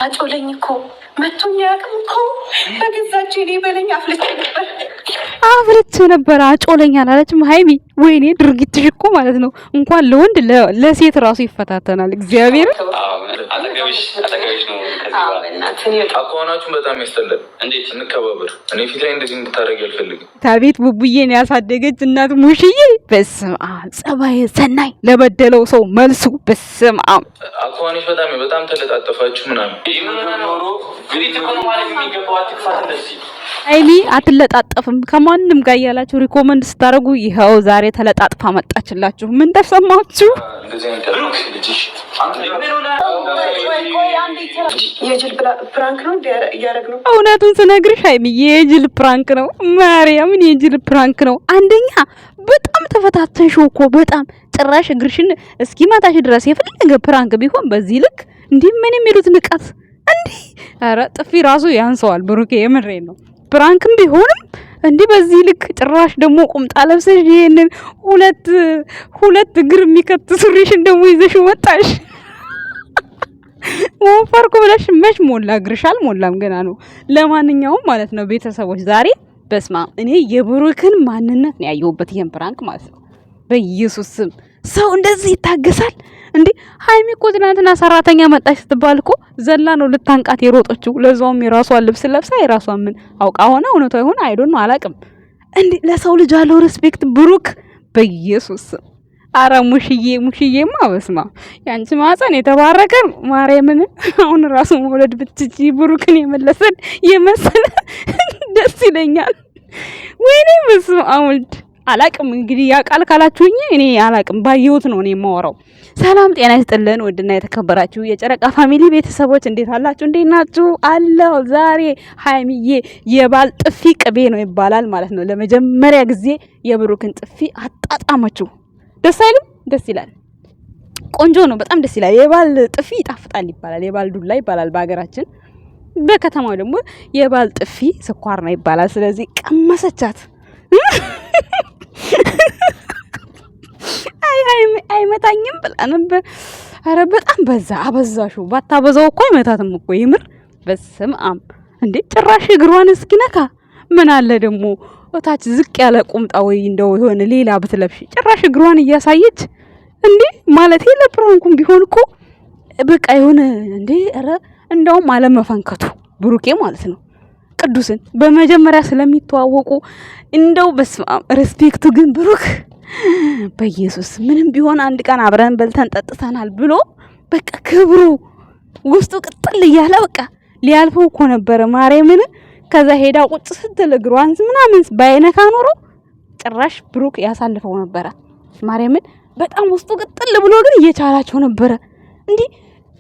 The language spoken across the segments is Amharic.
አጮለኝ እኮ መቶኛ ያቅም እኮ በገዛችሁ እኔ በለኝ አፍልቼ ነበር አጮለኝ አላለችም ሀይሚ። ወይኔ ድርጊትሽ እኮ ማለት ነው እንኳን ለወንድ ለሴት ራሱ ይፈታተናል። እግዚአብሔር አጠገብሽ ነው። አቋናችሁን በጣም ያስጠላል። እንዴት እንከባበር? እኔ ፊት ላይ እንደዚህ እንድታደርጊ አልፈልግም። ታቤት ቡቡዬን ያሳደገች እናት ሙሽዬ በስመ አብ ጸባይ ሰናይ ለበደለው ሰው መልሱ በስመ አብ። አቋንሽ በጣም ተለጣጠፋችሁ ምናምን ሀይሚ አትለጣጠፍም ከማንም ጋር ያላችሁ ሪኮመንድ ስታደርጉ ይኸው ዛሬ ተለጣጥፋ መጣችላችሁ። ምን ተሰማችሁ? የጅል ፕራንክ ነው እያደረግን ነው። እውነቱን ስነግርሽ ሀይሚ የጅል ፕራንክ ነው። ማርያምን የጅል ፕራንክ ነው። አንደኛ በጣም ተፈታተንሽው እኮ በጣም ጭራሽ እግርሽን እስኪመታሽ ድረስ የፈለገ ፕራንክ ቢሆን በዚህ ልክ እንዲህ ምን የሚሉት ንቀት እንዲህ ኧረ ጥፊ ራሱ ያንሰዋል። ብሩኬ የምሬን ነው። ፕራንክም ቢሆንም እንዲህ በዚህ ልክ ጭራሽ ደግሞ ቁምጣ ለብሰሽ ይሄንን ሁለት እግር የሚከት ሱሪሽን ደግሞ ይዘሽ ወጣሽ። ወፈርኩ ብለሽ መች ሞላ እግርሽ አልሞላም ገና ነው። ለማንኛውም ማለት ነው ቤተሰቦች ዛሬ በስማ እኔ የብሩክን ማንነት ነው ያየሁበት ይሄን ፕራንክ ማለት ነው። በኢየሱስ ስም ሰው እንደዚህ ይታገሳል እንዴ? ሀይሚ እኮ ትናንትና ሰራተኛ መጣች ስትባል እኮ ዘላ ነው ልታንቃት የሮጠችው። ለዛውም የራሷን ልብስ ለብሳ የራሷን ምን አውቃ ሆነ እውነቷ ይሆን አይዶን ነው አላውቅም። እንዴ ለሰው ልጅ አለው ሪስፔክት ብሩክ በኢየሱስ አረ ሙሽዬማ በስማ ያንቺ ማህፀን የተባረከ ማርያምን አሁን ራሱ መውለድ ብትጂ ብሩክን የመሰለ ደስ ይለኛል። ወይኔ በስማ አውልድ አላቅም እንግዲህ ያቃል ካላችሁኝ እኔ አላቅም ባየሁት ነው እኔ የማወራው። ሰላም ጤና ይስጥልን ውድና የተከበራችሁ የጨረቃ ፋሚሊ ቤተሰቦች እንዴት አላችሁ? እንዴት ናችሁ? አለው ዛሬ ሀይሚዬ የባል ጥፊ ቅቤ ነው ይባላል ማለት ነው። ለመጀመሪያ ጊዜ የብሩክን ጥፊ አጣጣመችው። ደስ አይልም? ደስ ይላል። ቆንጆ ነው። በጣም ደስ ይላል። የባል ጥፊ ይጣፍጣል ይባላል። የባል ዱላ ይባላል በሀገራችን። በከተማው ደግሞ የባል ጥፊ ስኳር ነው ይባላል። ስለዚህ ቀመሰቻት። አይመታኝም ብላ ነበር። አረ በጣም አበዛሹ። ባታበዛው እኮ አይመታትም እኮ ይምር። በስመ አብ እንዴ ጭራሽ እግሯን እስኪነካ ምን አለ ደግሞ እታች ዝቅ ያለ ቁምጣ ወይ እንደው የሆነ ሌላ ብትለብሽ ጭራሽ እግሯን እያሳየች እንዴ ማለት ለፕራንኩም ቢሆን እኮ በቃ የሆነ እንዴ አረ እንደውም አለመፈንከቱ ብሩኬ ማለት ነው። ቅዱስን በመጀመሪያ ስለሚተዋወቁ እንደው በስመ አብ ሪስፔክቱ ግን ብሩክ በኢየሱስ ምንም ቢሆን አንድ ቀን አብረን በልተን ጠጥተናል ብሎ በቃ ክብሩ ውስጡ ቅጥል እያለ በቃ ሊያልፈው እኮ ነበረ ማርያምን። ከዛ ሄዳ ቁጭ ስትል እግሯን ምናምን ባይነካ ኖሮ ጭራሽ ብሩክ ያሳልፈው ነበረ ማርያምን። በጣም ውስጡ ቅጥል ብሎ ግን እየቻላቸው ነበረ። እንዲህ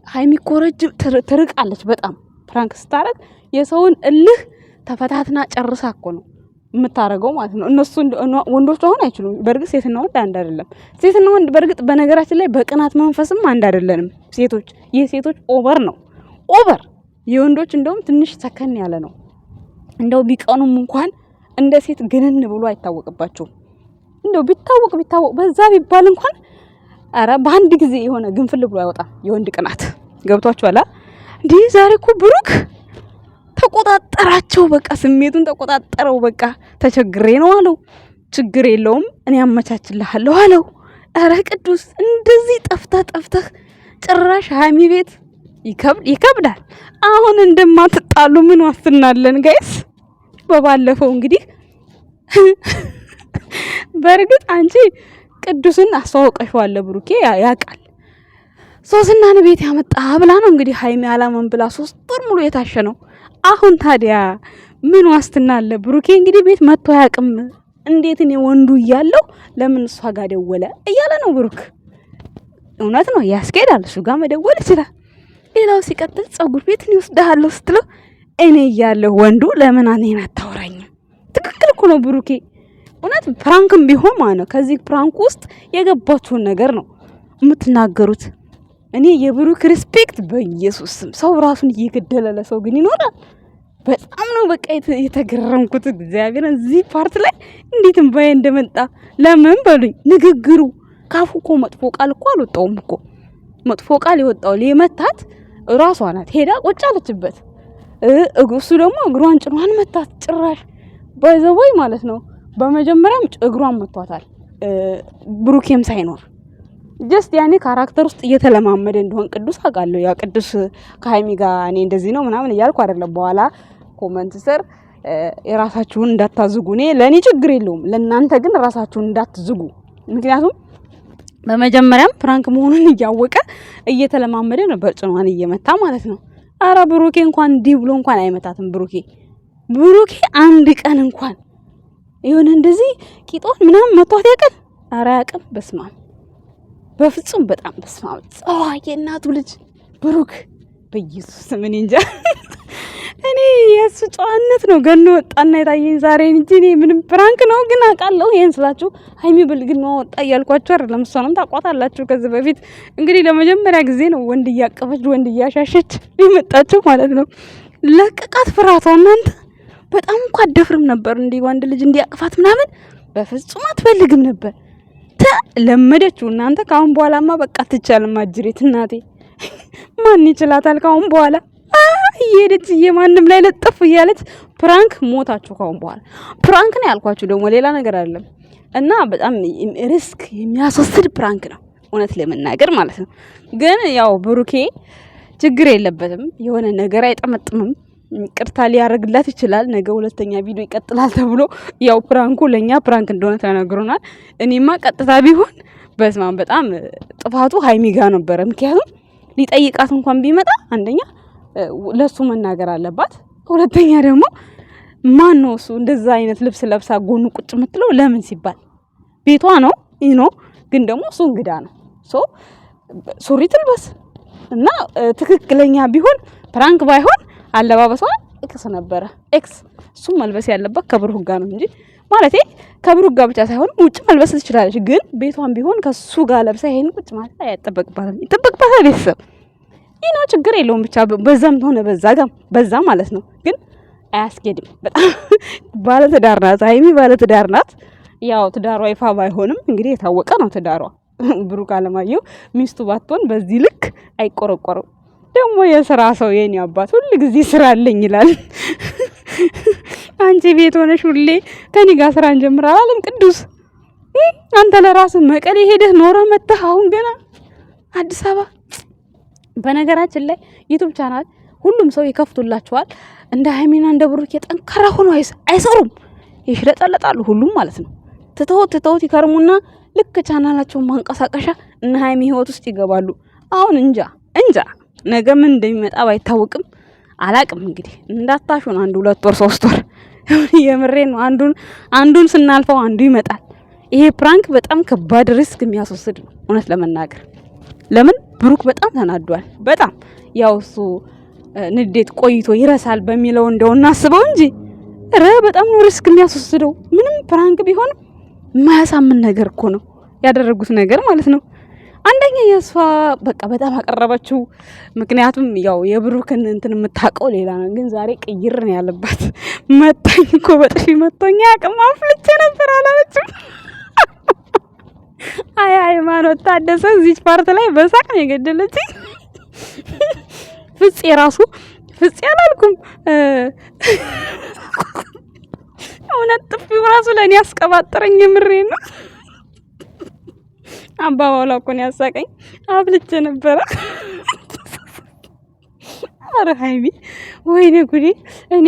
ሀይሚ እኮ ረጅም ትርቃለች በጣም ፕራንክ ስታረግ የሰውን እልህ ተፈታትና ጨርሳ እኮ ነው የምታረገው ማለት ነው። እነሱ ወንዶች አሁን አይችሉም። በርግጥ ሴትና ወንድ አንድ አይደለም። ሴትና ወንድ በርግጥ በነገራችን ላይ በቅናት መንፈስም አንድ አይደለንም። ሴቶች የሴቶች ኦቨር ነው ኦቨር። የወንዶች እንደውም ትንሽ ሰከን ያለ ነው። እንደው ቢቀኑም እንኳን እንደ ሴት ግንን ብሎ አይታወቅባቸውም። እንደው ቢታወቅ በዛ ቢባል እንኳን አረ በአንድ ጊዜ የሆነ ግንፍል ብሎ አይወጣም የወንድ ቅናት። ገብቷችኋል? እንዴ ዛሬ እኮ ብሩክ ተቆጣጠራቸው። በቃ ስሜቱን ተቆጣጠረው። በቃ ተቸግሬ ነው አለው። ችግር የለውም እኔ አመቻችልሃለሁ አለው። አረ ቅዱስ እንደዚህ ጠፍተህ ጭራሽ ሀይሚ ቤት ይከብዳል። አሁን እንደማትጣሉ ምን ዋስትናለን ጋይስ? በባለፈው እንግዲህ በርግጥ አንቺ ቅዱስን አስተዋውቀሽዋል ብሩኬ ያውቃል። ሶስናን ቤት ያመጣ ብላ ነው እንግዲህ ሀይሚ አላመን ብላ 3 ወር ሙሉ የታሸ ነው። አሁን ታዲያ ምን ዋስትና አለ? ብሩኬ እንግዲህ ቤት መጥቶ ያቅም እንዴት እኔ ወንዱ እያለው ለምን እሷ ጋር ደወለ እያለ ነው ብሩክ። እውነት ነው ያስኬዳል፣ እሱ ጋር መደወል ይችላል። ሌላው ሲቀጥል ጸጉር ቤት እኔ ወስደሃለሁ ስትለው እኔ እያለሁ ወንዱ ለምን እኔን አታወራኝም? ትክክል እኮ ነው ብሩኬ። እውነት ፕራንክም ቢሆን ማለት ነው ከዚህ ፕራንክ ውስጥ የገባችሁን ነገር ነው የምትናገሩት። እኔ የብሩክ ሪስፔክት በኢየሱስ ስም ሰው ራሱን እየገደለ ለሰው ግን ይኖራል። በጣም ነው በቃ የተገረምኩት እግዚአብሔር እዚህ ፓርት ላይ እንዴት እንባዬ እንደመጣ ለምን በሉኝ። ንግግሩ ካፉ እኮ መጥፎ ቃል እኮ አልወጣውም እኮ መጥፎ ቃል ይወጣው ለመታት ራሷ ናት ሄዳ ቁጭ አለችበት። እሱ ደግሞ እግሯን ጭኗን መታት። ጭራሽ ባይዘወይ ማለት ነው። በመጀመሪያም እግሯን መቷታል ብሩኬም ሳይኖር ጀስት ያኔ ካራክተር ውስጥ እየተለማመደ እንደሆን ቅዱስ አውቃለሁ። ያ ቅዱስ ከሀይሚ ጋር እኔ እንደዚህ ነው ምናምን እያልኩ አይደለም። በኋላ ኮመንት ስር የራሳችሁን እንዳታዝጉ፣ እኔ ለእኔ ችግር የለውም፣ ለእናንተ ግን ራሳችሁን እንዳትዝጉ። ምክንያቱም በመጀመሪያም ፍራንክ መሆኑን እያወቀ እየተለማመደ ነበር ጭኗን እየመታ ማለት ነው። አረ ብሩኬ እንኳን እንዲህ ብሎ እንኳን አይመታትም። ብሩኬ አንድ ቀን እንኳን የሆነ እንደዚህ ቂጦን ምናምን መቷት ያቀን አረ ያቀን በስማም በፍጹም በጣም በስማም ጸዋዬ እናቱ ልጅ ብሩክ በኢየሱስ ምን እንጃ። እኔ የሱ ጨዋነት ነው ገኖ ወጣና የታየኝ ዛሬ እንጂ እኔ ምንም ፕራንክ ነው ግን አውቃለሁ። ይሄን ስላችሁ ሀይሚ ብልግና ወጣ እያልኳችሁ አይደለም። እሷንም ታቋታላችሁ። ከዚህ በፊት እንግዲህ ለመጀመሪያ ጊዜ ነው ወንድ እያቀፈች ወንድ እያሻሸች የመጣችሁ ማለት ነው። ለቀቃት ፍራቷ እናንተ በጣም እንኳን አትደፍርም ነበር እንዴ ወንድ ልጅ እንዲያቅፋት ምናምን በፍጹም አትፈልግም ነበር። ለመደችው እናንተ። ካሁን በኋላማ በቃ ትቻልም አጅሬት እናቴ ማን ይችላታል ካሁን በኋላ እየሄደች እየማንም ላይ ለጥፍ እያለች ፕራንክ ሞታችሁ። ካሁን በኋላ ፕራንክ ነው ያልኳችሁ ደግሞ ሌላ ነገር አይደለም። እና በጣም ሪስክ የሚያስወስድ ፕራንክ ነው እውነት ለመናገር ማለት ነው። ግን ያው ብሩኬ ችግር የለበትም፣ የሆነ ነገር አይጠመጥምም። ቅርታ ሊያደርግላት ይችላል። ነገ ሁለተኛ ቪዲዮ ይቀጥላል ተብሎ ያው ፕራንኩ ለኛ ፕራንክ እንደሆነ ተነግሮናል። እኔማ ቀጥታ ቢሆን በስማም በጣም ጥፋቱ ሀይሚ ጋር ነበረ። ምክንያቱም ሊጠይቃት እንኳን ቢመጣ አንደኛ ለሱ መናገር አለባት፣ ሁለተኛ ደግሞ ማን ነው እሱ እንደዛ አይነት ልብስ ለብሳ ጎኑ ቁጭ የምትለው ለምን ሲባል ቤቷ ነው ይኖ። ግን ደግሞ እሱ እንግዳ ነው ሶ ሱሪ ትልበስ እና ትክክለኛ ቢሆን ፕራንክ ባይሆን አለባበሷ ኤክስ ነበረ። ኤክስ እሱ መልበስ ያለባት ከብሩክ ጋር ነው እንጂ ማለቴ ከብሩክ ጋር ብቻ ሳይሆን ውጭ መልበስ ትችላለች። ግን ቤቷን ቢሆን ከሱ ጋር ለብሳ ይሄን ቁጭ ማለት አይጠበቅባትም። ይጠበቅባታል ቤተሰብ ይህ ነው ችግር የለውም። ብቻ በዛም ሆነ በዛ ማለት ነው። ግን አያስኬድም። በጣም ባለትዳር ናት ሀይሚ፣ ባለትዳር ናት። ያው ትዳሯ ይፋ ባይሆንም እንግዲህ የታወቀ ነው ትዳሯ። ብሩክ አለማየሁ ሚስቱ ባትሆን በዚህ ልክ አይቆረቆርም። ደግሞ የስራ ሰው የኔ አባት ሁሉ ጊዜ ስራ አለኝ ይላል። አንቺ ቤት ሆነሽ ሁሌ ከኔ ጋር ስራ እንጀምር አላለም ቅዱስ? አንተ ለራስህ መቀሌ ሄደህ ኖረህ መጥተህ አሁን ገና አዲስ አበባ። በነገራችን ላይ ዩቲዩብ ቻናል ሁሉም ሰው ይከፍቱላቸዋል። እንደ ሀይሚና እንደ ብሩክ የጠንካራ ሆኖ አይሰሩም፣ ይሽለጠለጣሉ ሁሉም ማለት ነው። ትተውት ይከርሙና ልክ ቻናላቸውን ማንቀሳቀሻ እና ሀይሚ ህይወት ውስጥ ይገባሉ። አሁን እንጃ ነገ ምን እንደሚመጣ ባይታወቅም አላቅም። እንግዲህ እንዳታሹን 1 2 ወር 3 ወር የምሬን ነው። አንዱን ስናልፈው አንዱ ይመጣል። ይሄ ፕራንክ በጣም ከባድ ሪስክ የሚያስወስድ ነው እውነት ለመናገር። ለምን ብሩክ በጣም ተናዷል። በጣም ያው እሱ ንዴት ቆይቶ ይረሳል በሚለው እንደው እናስበው እንጂ በጣም ነው ሪስክ የሚያስወስደው። ምንም ፕራንክ ቢሆን የማያሳምን ነገር እኮ ነው ያደረጉት ነገር ማለት ነው። አንደኛ የእሷ በቃ በጣም አቀረበችው። ምክንያቱም ያው የብሩክን እንትን የምታውቀው ሌላ ነው። ግን ዛሬ ቅይር ነው ያለባት። መታኝ እኮ በጥፊ መቶኛ ያቅም አፍልቼ ነበር አላለችም። አይ ሃይማኖት ታደሰ እዚህ ፓርት ላይ በሳቅ ነው የገደለችኝ። ፍፄ አላልኩም እውነት ጥፊው ራሱ ለእኔ ያስቀባጥረኝ የምሬን ነው። አባባሏ እኮ ነው ያሳቀኝ። አብልቼ ነበረ። አረ ሀይሚ ወይኔ ጉዴ! እኔ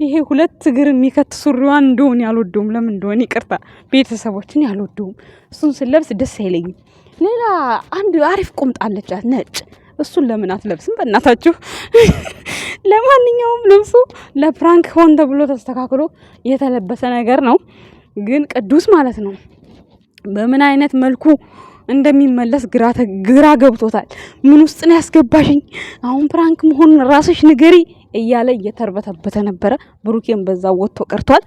ይሄ ሁለት እግር የሚከት ሱሪዋን እንደሆነ ያልወደውም። ለምን እንደሆነ ይቅርታ ቤተሰቦችን ያልወደውም። እሱን ስለብስ ደስ አይለኝም። ሌላ አንድ አሪፍ ቁምጣ አለቻት ነጭ። እሱን ለምን አትለብስም በእናታችሁ? ለማንኛውም ልብሱ ለፕራንክ ሆን ተብሎ ተስተካክሎ የተለበሰ ነገር ነው። ግን ቅዱስ ማለት ነው በምን አይነት መልኩ እንደሚመለስ ግራ ገብቶታል። ምን ውስጥ ነው ያስገባሽኝ? አሁን ፕራንክ መሆኑን ራስሽ ንገሪ እያለ እየተርበተበተ ነበረ። ብሩኬን በዛ ወጥቶ ቀርቷል።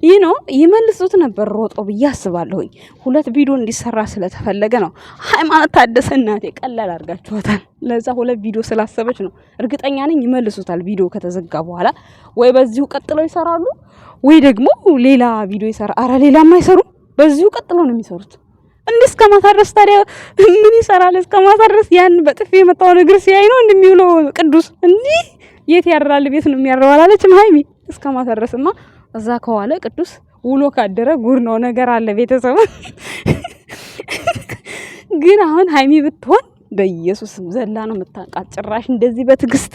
ይህ ነው ይመልሱት ነበር ሮጦ ብዬ አስባለሁኝ። 2 ቪዲዮ እንዲሰራ ስለተፈለገ ነው። ሃይማኖት ታደሰ እናቴ ቀላል አድርጋችኋታል። ለዛ 2 ቪዲዮ ስላሰበች ነው። እርግጠኛ ነኝ ይመልሱታል። ቪዲዮ ከተዘጋ በኋላ ወይ በዚሁ ቀጥለው ይሰራሉ ወይ ደግሞ ሌላ ቪዲዮ ይሰራ። አረ ሌላም አይሰሩም። በዚሁ ቀጥለው ነው የሚሰሩት። እንዴ እስከማታ ድረስ ታዲያ ምን ይሰራል? እስከማታ ድረስ ያን በጥፊ የመታውን እግር ሲያይ ነው እንደሚውለው ቅዱስ። እንዴ የት ያድራል? ቤት ነው የሚያድረው አላለችም ሀይሚ? እስከማታ ድረስማ እዛ ከዋለ ቅዱስ ውሎ ካደረ ጉር ነው ነገር አለ ቤተሰብ። ግን አሁን ሀይሚ ብትሆን በኢየሱስ ዘላ ነው የምታንቃት። ጭራሽ እንደዚህ በትዕግስት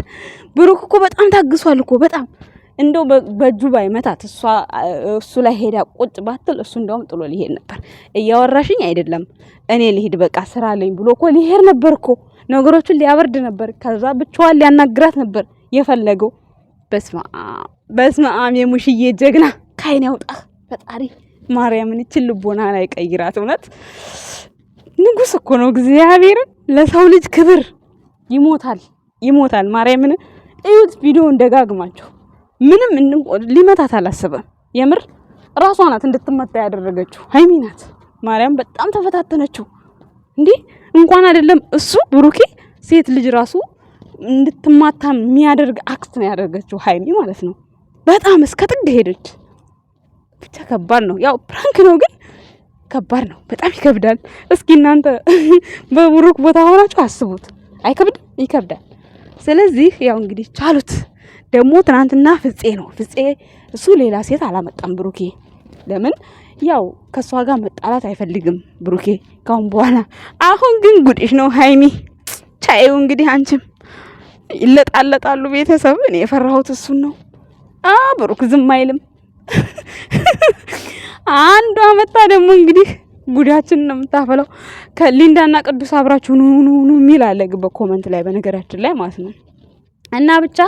ብሩክ እኮ በጣም ታግሷል እኮ በጣም እንደው በእጁ ባይመታት እሱ ላይ ሄዳ ቁጭ ባትል እሱ እንደውም ጥሎ ሊሄድ ነበር። እያወራሽኝ አይደለም እኔ ልሂድ በቃ ስራ አለኝ ብሎ እኮ ሊሄድ ነበር እኮ ነገሮችን ሊያበርድ ነበር። ከዛ ብቻዋን ሊያናግራት ነበር የፈለገው። በስመ አብ የሙሽዬ ጀግና ካይን ያውጣ ፈጣሪ ማርያምን እችን ልቦና ላይ ቀይራት። እውነት ንጉስ እኮ ነው እግዚአብሔርን። ለሰው ልጅ ክብር ይሞታል። ማርያምን እዩት ቪዲዮውን ደጋግማችሁ። ምንም ሊመታት አላሰበም። የምር ራሷ ናት እንድትመታ ያደረገችው ሀይሚ ናት። ማርያም በጣም ተፈታተነችው። እንዴ እንኳን አይደለም እሱ ብሩኬ ሴት ልጅ ራሱ እንድትማታ የሚያደርግ አክት ነው ያደረገችው ሀይሚ ማለት ነው። በጣም እስከ ጥግ ሄደች። ብቻ ከባድ ነው። ያው ፕራንክ ነው ግን ከባድ ነው። በጣም ይከብዳል። እስኪ እናንተ በብሩክ ቦታ ሆናችሁ አስቡት። አይከብድም? ይከብዳል። ስለዚህ ያው እንግዲህ ቻሉት። ደግሞ ትናንትና ፍፄ እሱ ሌላ ሴት አላመጣም ብሩኬ። ለምን ያው ከሷ ጋር መጣላት አይፈልግም ብሩኬ ካሁን በኋላ። አሁን ግን ጉድሽ ነው ሀይሚ። ቻዩ እንግዲህ አንቺም ይለጣለጣሉ ቤተሰብ። እኔ የፈራሁት እሱን ነው። ብሩክ ዝም አይልም። አንዷ መጣ ደግሞ እንግዲህ ጉዳችን ነው የምታፈለው። ከሊንዳና ቅዱስ አብራችሁ ኑ የሚል አለ በኮመንት ላይ በነገራችን ላይ ማለት ነው። እና ብቻ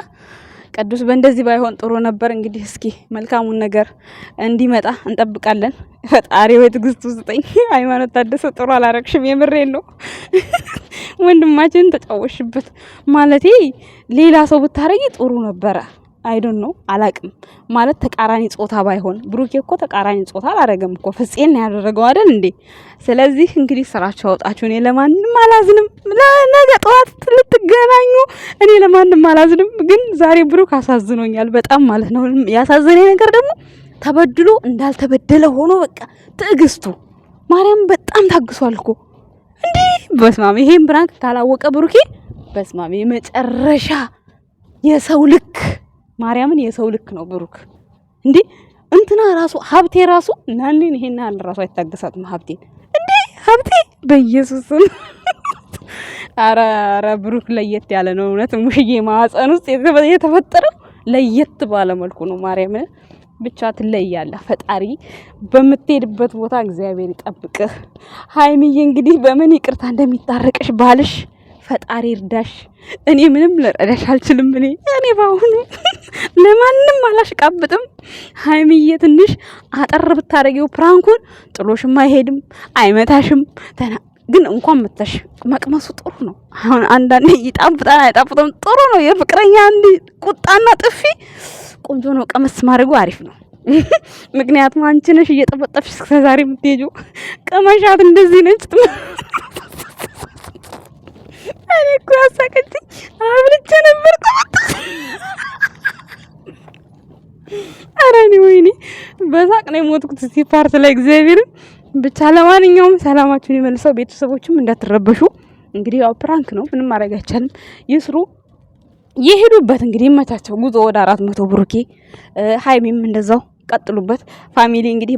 ቅዱስ በእንደዚህ ባይሆን ጥሩ ነበር። እንግዲህ እስኪ መልካሙን ነገር እንዲመጣ እንጠብቃለን። ፈጣሪ ወይ ትዕግስት ውስጠኝ። ሃይማኖት ታደሰ ጥሩ አላረግሽም። የምሬን ነው። ወንድማችንን ተጫወሽበት ማለቴ ሌላ ሰው ብታረጊ ጥሩ ነበረ። አይዶን ነው አላቅም ማለት ተቃራኒ ጾታ ባይሆን። ብሩኬ እኮ ተቃራኒ ጾታ አላረገም እኮ ፍፄን ያደረገው አይደል እንዴ? ስለዚህ እንግዲህ ስራችሁ አውጣችሁ። እኔ ለማንም አላዝንም። ለነገ ጠዋት ልትገናኙ እኔ ለማንም አላዝንም። ግን ዛሬ ብሩክ አሳዝኖኛል በጣም ማለት ነው። ያሳዘነኝ ነገር ደግሞ ተበድሎ እንዳልተበደለ ሆኖ በቃ ትዕግስቱ ማርያም በጣም ታግሷል እኮ እንዴ! በስማም ይሄን ብራንክ ካላወቀ ብሩኬ በስማም የመጨረሻ የሰው ልክ ማርያምን የሰው ልክ ነው ብሩክ። እንዴ እንትና ራሱ ሀብቴ ራሱ ናንን ይሄን ያህል ራሱ አይታገሳትም ሀብቴ። እንዴ ሀብቴ በኢየሱስ አረ ብሩክ ለየት ያለ ነው እውነት። ሙሽዬ ማህፀን ውስጥ የተፈጠረው ለየት ባለ መልኩ ነው። ማርያምን ብቻ ትለያለህ። ፈጣሪ በምትሄድበት ቦታ እግዚአብሔር ይጠብቅህ። ሀይሚዬ እንግዲህ በምን ይቅርታ እንደሚታረቅሽ ባልሽ ፈጣሪ እርዳሽ። እኔ ምንም ልረዳሽ አልችልም። እኔ ባሁኑ ለማንም አላሽቃብጥም። ሀይሚዬ ትንሽ አጠር ብታረጊው ፕራንኩን ጥሎሽም አይሄድም አይመታሽም። ግን እንኳን መተሽ መቅመሱ ጥሩ ነው። አሁን አንዳንዴ ይጣፍጣል አይጣፍጥም ጥሩ ነው። የፍቅረኛ አንድ ቁጣና ጥፊ ቆንጆ ነው። ቀመስ ማድረጉ አሪፍ ነው። ምክንያቱም አንቺ ነሽ እየጠበጠፍሽ እስከዛሬ የምትሄጂው። ቀመሻት እንደዚህ ነች። እኔ እኮ ያሳቀችኝ አብልቼ ነበር ኧረ እኔ ወይኔ በሳቅ ነው የሞትኩት እዚህ ፓርት ላይ እግዚአብሔርን። ብቻ ለማንኛውም ሰላማችሁን ይመልሰው። ቤተሰቦችም እንዳትረበሹ። እንግዲህ ያው ፕራንክ ነው ምንም ማድረግ አይቻልም። ይስሩ ይሄዱበት እንግዲህ ይመቻቸው። ጉዞ ወደ 400 ብሩኬ ሀይሚም እንደዛው ቀጥሉበት። ፋሚሊ እንግዲህ